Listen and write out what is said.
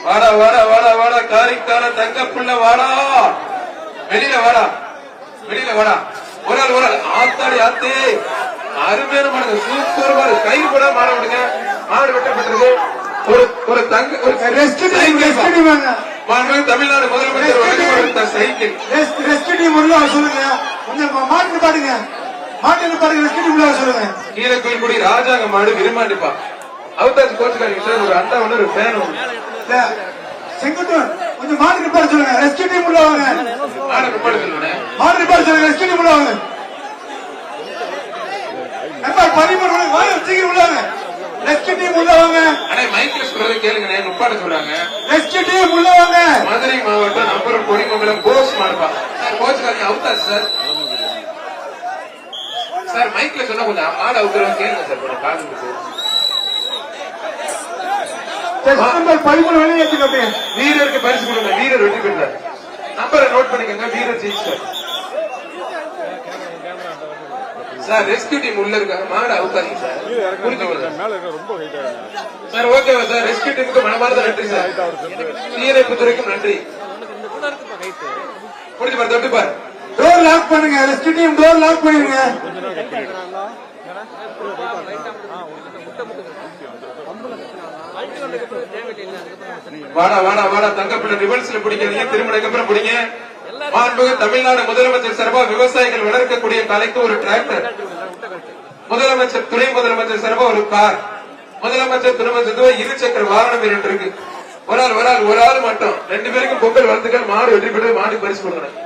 வாடா வாடா வாடா வாடா காரிக்கால தங்க புள்ள வாடா, வெளியில வாடா, வெளியில வாடா. ஒரு ஆள் ஆத்தாடி ஆத்தே, அருமையான மாடு, சூப்பர் மாடு. கயிறு கூட மாட விடுங்க, மாடு வெட்டப்பட்டிருக்கு. ஒரு தங்க ஒரு தமிழ்நாடு முதலமைச்சர் சைக்கிள் சொல்லுங்க, கொஞ்சம் மாட்டு பாடுங்க, மாட்டு பாடுங்க, சொல்லுங்க. கீழக்குடி ராஜாங்க மாடு விரும்பாண்டிப்பா அவுத்தாச்சு கோச்சுக்காரங்க சார். ஒரு அண்டா ஒண்ணு, ஒரு ஃபேன் ஒண்ணு. செங்குட்டன் கொஞ்சம் மாடு நிப்பாட சொல்லுங்க, ரெஸ்கியூ டீம் உள்ள வாங்க. மாடு நிப்பாட சொல்லுங்க, மாடு நிப்பாட சொல்லுங்க, ரெஸ்கியூ டீம் உள்ள வாங்க. நம்பர் 13 வாங்க, சீக்கிரம் உள்ள வாங்க. ரெஸ்கியூ டீம் உள்ள வாங்க. அண்ணே மைக்ல சொல்றதை கேளுங்க, நிப்பாட சொல்றாங்க. ரெஸ்கியூ டீம் உள்ள வாங்க. மதுரை மாவட்டம் நம்பர் கொடிமங்கலம் கோஸ் மாடுப்பா சார். கோச்சுக்காரங்க அவுத்தாச்சு சார். சார் மைக்ல சொன்னா கொஞ்சம் மாடு அவுக்குறவங்க கேளுங்க சார், கொஞ்சம் காது. நம்பர் 13 வெளியேற்றுங்க. வீரருக்கு பரிசு கொடுங்க, வீரர் வெற்றி பெற்றார். நம்பரை நோட் பண்ணிக்கோங்க, வீரர் ஜெயிச்சார். சார் ரெஸ்கியூ டீம் உள்ள இருக்காங்க, மாடு அவுக்காதீங்க சார். சார் ஓகேவா சார்? ரெஸ்கியூ டீமுக்கு மனமார்ந்த நன்றி சார், தீயணைப்புத்துறைக்கும் நன்றி. முடிஞ்சு பாரு, தொட்டு பாரு. டோர் லாக் பண்ணுங்க, ரெஸ்கியூ டீம் டோர் லாக் பண்ணிருங்க. வாடா வாடா வாடா தங்கப்பிள்ளை ரிவர்ஸ்ல பிடிக்கிறீங்க, திருமணக்கு அப்புறம் பிடிங்க. மாண்புமிகு தமிழ்நாடு முதலமைச்சர் சார்பா விவசாயிகள் வளர்க்கக்கூடிய கலைக்கு ஒரு டிராக்டர், முதலமைச்சர் துணை முதலமைச்சர் சார்பா ஒரு கார், முதலமைச்சர் துணை இருசக்கர வாகனம் 2 இருக்கு. ஒரு ஆள் மட்டும், 2 பேருக்கும் பொங்கல் வாழ்த்துக்கள். மாடு வெற்றி பெற்று மாடு பரிசு கொடுக்கணும்.